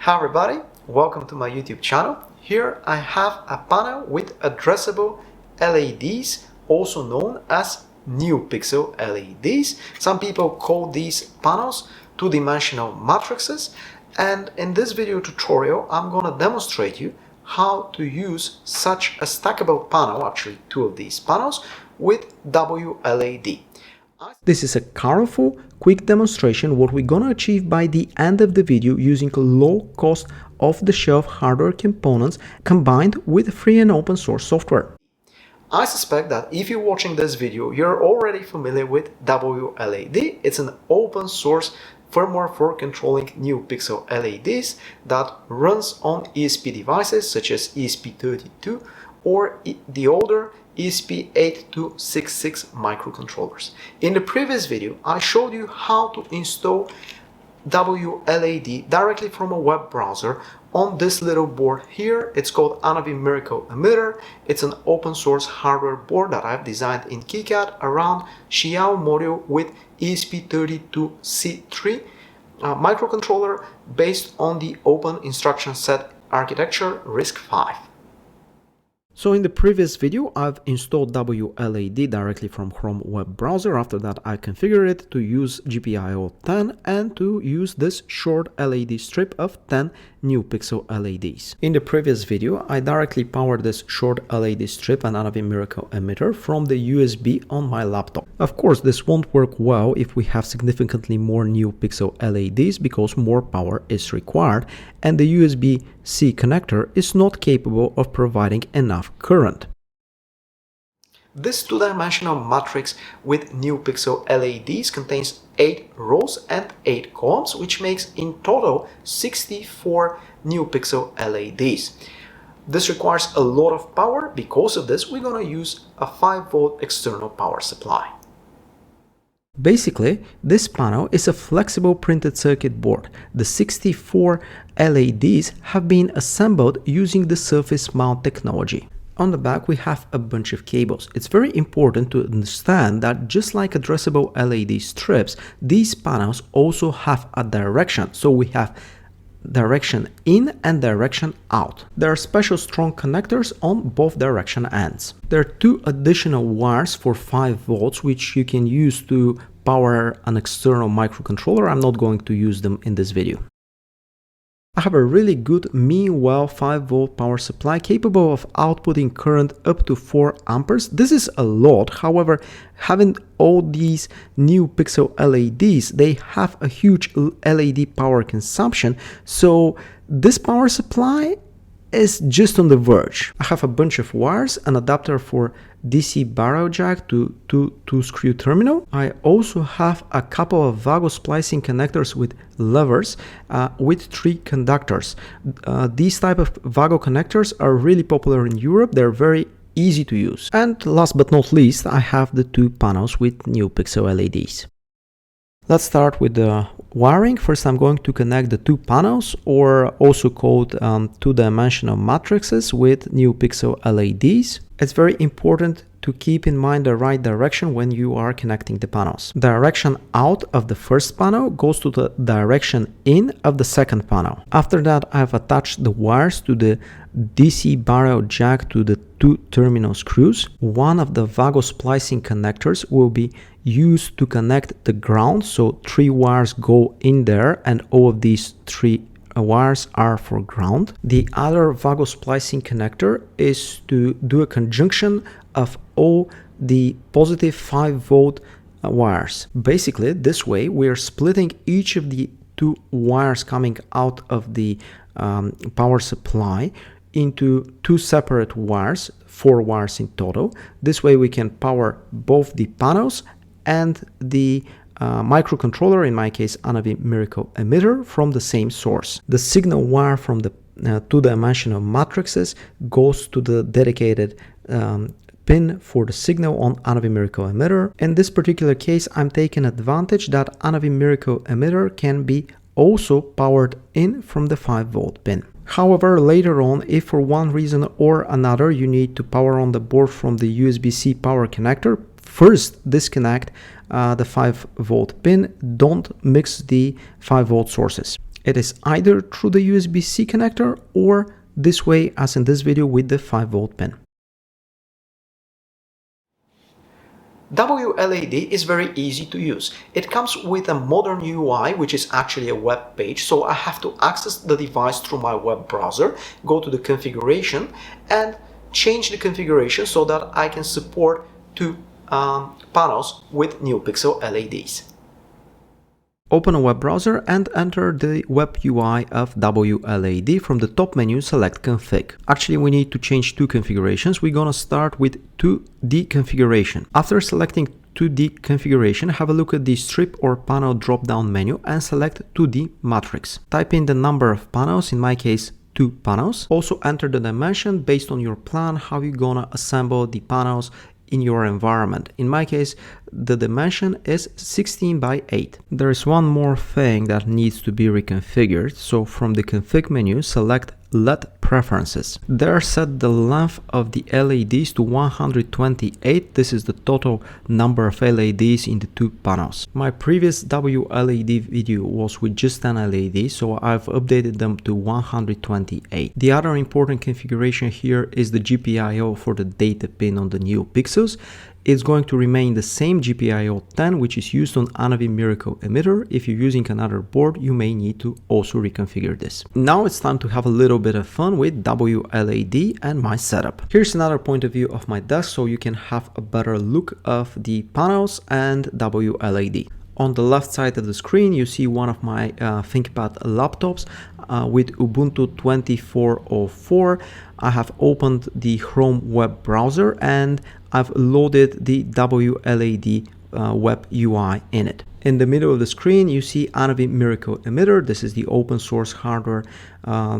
Hi everybody, welcome to my YouTube channel. Here I have a panel with addressable LEDs, also known as NeoPixel LEDs. Some people call these panels two-dimensional matrices, and in this video tutorial I'm going to demonstrate you how to use such a stackable panel, actually two of these panels, with WLED. This is a colorful, quick demonstration what we're gonna achieve by the end of the video using low cost off-the-shelf hardware components combined with free and open source software. I suspect that if you're watching this video, you're already familiar with WLED. It's an open source firmware for controlling NeoPixel LEDs that runs on ESP devices such as ESP32 or the older ESP8266 microcontrollers. In the previous video, I showed you how to install WLED directly from a web browser on this little board here. It's called ANAVI Miracle Emitter. It's an open source hardware board that I've designed in KiCad around XIAO module with ESP32C3 microcontroller based on the open instruction set architecture RISC-V. So in the previous video, I've installed WLED directly from Chrome web browser. After that, I configured it to use GPIO 10 and to use this short LED strip of 10 NeoPixel LEDs. In the previous video, I directly powered this short LED strip and ANAVI Miracle Emitter from the USB on my laptop. Of course, this won't work well if we have significantly more NeoPixel LEDs because more power is required and the USB-C connector is not capable of providing enough current. This two-dimensional matrix with NeoPixel LEDs contains 8 rows and 8 columns, which makes in total 64 NeoPixel LEDs. This requires a lot of power. Because of this, we're going to use a 5-volt external power supply. Basically, this panel is a flexible printed circuit board. The 64 LEDs have been assembled using the surface mount technology. On the back, we have a bunch of cables. It's very important to understand that just like addressable LED strips, these panels also have a direction. So we have direction in and direction out. There are special strong connectors on both direction ends. There are 2 additional wires for 5 volts, which you can use to power an external microcontroller. I'm not going to use them in this video. I have a really good mean-well 5-volt power supply capable of outputting current up to 4 amperes. This is a lot. However, having all these NeoPixel LEDs, they have a huge LED power consumption. So this power supply is just on the verge. I have a bunch of wires, an adapter for DC barrel jack to 2-screw terminal. I also have a couple of Wago splicing connectors with levers with 3 conductors. These type of Wago connectors are really popular in Europe. They're very easy to use. And last but not least, I have the 2 panels with NeoPixel LEDs. Let's start with the wiring. First, I'm going to connect the 2 panels, or also called two-dimensional matrices with NeoPixel LEDs. It's very important to keep in mind the right direction when you are connecting the panels. Direction out of the first panel goes to the direction in of the second panel. After that, I've attached the wires to the DC barrel jack to the 2 terminal screws. One of the Wago splicing connectors will be used to connect the ground, so 3 wires go in there and all of these 3 wires are for ground. The other Wago splicing connector is to do a conjunction of all the positive 5-volt wires. Basically, this way we are splitting each of the 2 wires coming out of the power supply into 2 separate wires, 4 wires in total. This way we can power both the panels and the microcontroller, in my case ANAVI Miracle Emitter, from the same source. The signal wire from the two-dimensional matrices goes to the dedicated pin for the signal on ANAVI Miracle Emitter. In this particular case, I'm taking advantage that ANAVI Miracle Emitter can be also powered in from the 5-volt pin. However, later on, if for one reason or another you need to power on the board from the USB-C power connector, first disconnect the 5-volt pin. Don't mix the 5-volt sources. It is either through the USB-C connector or this way, as in this video, with the 5-volt pin. WLED is very easy to use. It comes with a modern UI, which is actually a web page, so I have to access the device through my web browser, go to the configuration and change the configuration so that I can support 2 panels with NeoPixel LEDs. Open a web browser and enter the web UI of WLED. From the top menu, select config. Actually, we need to change 2 configurations. We're gonna start with 2D configuration. After selecting 2D configuration, have a look at the strip or panel drop-down menu and select 2D matrix. Type in the number of panels, in my case 2 panels. Also enter the dimension based on your plan, how you're gonna assemble the panels in your environment. In my case, the dimension is 16 by 8. There is one more thing that needs to be reconfigured. So from the config menu, select LED preferences. There set the length of the LEDs to 128. This is the total number of LEDs in the 2 panels. My previous WLED video was with just 10 LEDs, so I've updated them to 128. The other important configuration here is the GPIO for the data pin on the NeoPixels. It's going to remain the same GPIO 10, which is used on ANAVI Miracle Emitter. If you're using another board, you may need to also reconfigure this. Now it's time to have a little bit of fun with WLED and my setup. Here's another point of view of my desk so you can have a better look of the panels and WLED. On the left side of the screen, you see one of my ThinkPad laptops with Ubuntu 24.04. I have opened the Chrome web browser and I've loaded the WLED web UI in it. In the middle of the screen, you see ANAVI Miracle Emitter. This is the open source hardware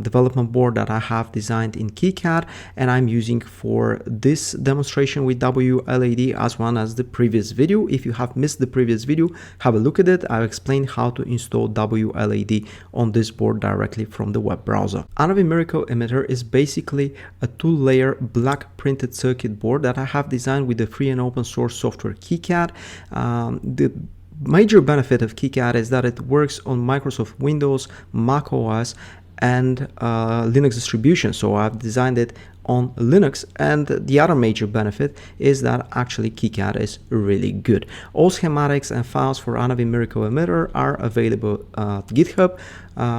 development board that I have designed in KiCad and I'm using for this demonstration with WLED as well as the previous video. If you have missed the previous video, have a look at it. I've explained how to install WLED on this board directly from the web browser. ANAVI Miracle Emitter is basically a 2-layer black printed circuit board that I have designed with the free and open source software KiCad. The major benefit of KiCad is that it works on Microsoft Windows, Mac OS, and Linux distribution. So I've designed it on Linux, and the other major benefit is that actually KiCad is really good. All schematics and files for ANAVI Miracle Emitter are available at GitHub,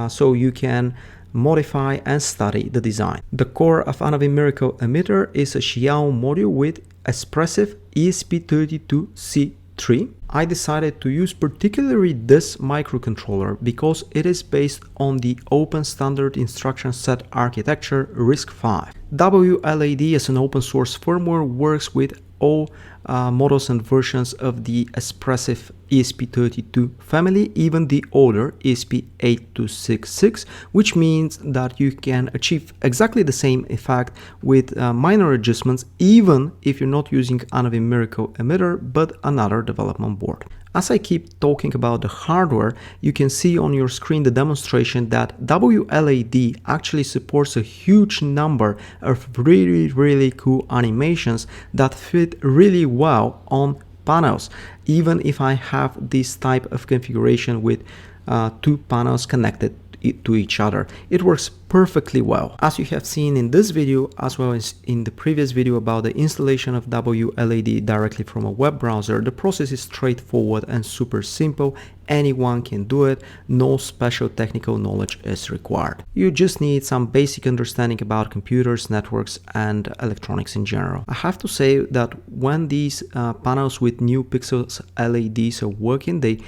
so you can modify and study the design. The core of ANAVI Miracle Emitter is a XIAO module with expressive ESP32C3. I decided to use particularly this microcontroller because it is based on the open standard instruction set architecture RISC-V. WLED as an open source firmware works with all models and versions of the expressive ESP32 family, even the older ESP8266, which means that you can achieve exactly the same effect with minor adjustments, even if you're not using ANAVI Miracle Emitter but another development board. As I keep talking about the hardware, you can see on your screen the demonstration that WLED actually supports a huge number of really cool animations that fit really well on panels, even if I have this type of configuration with 2 panels connected to each other. It works perfectly well. As you have seen in this video, as well as in the previous video about the installation of WLED directly from a web browser, the process is straightforward and super simple. Anyone can do it. No special technical knowledge is required. You just need some basic understanding about computers, networks, and electronics in general. I have to say that when these panels with NeoPixel LEDs are working, they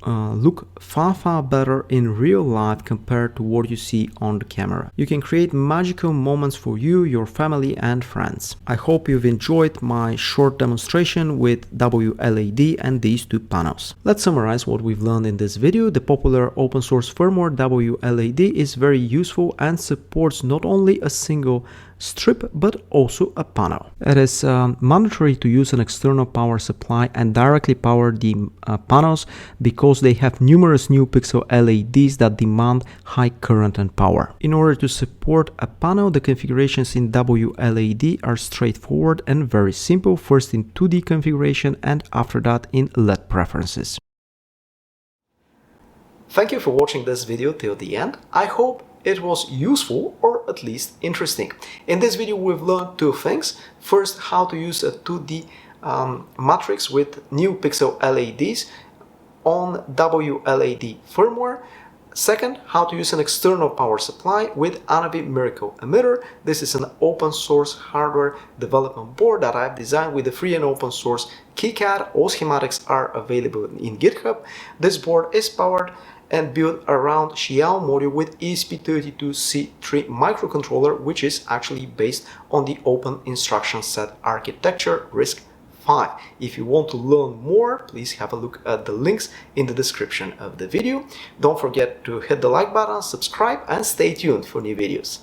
look far better in real life compared to what you see on the camera. You can create magical moments for you, your family, and friends. I hope you've enjoyed my short demonstration with WLED and these 2 panels. Let's summarize what we've learned in this video. The popular open source firmware WLED is very useful and supports not only a single strip but also a panel. It is mandatory to use an external power supply and directly power the panels because they have numerous NeoPixel LEDs that demand high current and power. In order to support a panel, the configurations in WLED are straightforward and very simple, first in 2D configuration and after that in LED preferences. Thank you for watching this video till the end. I hope it was useful or at least interesting. In this video we've learned two things. First, how to use a 2D matrix with NeoPixel LEDs on WLED firmware. Second, how to use an external power supply with ANAVI Miracle Emitter. This is an open source hardware development board that I've designed with the free and open source KiCad. All schematics are available in GitHub. This board is powered and built around XIAO module with ESP32C3 microcontroller, which is actually based on the open instruction set architecture RISC-V. If you want to learn more, please have a look at the links in the description of the video. Don't forget to hit the like button, subscribe, and stay tuned for new videos.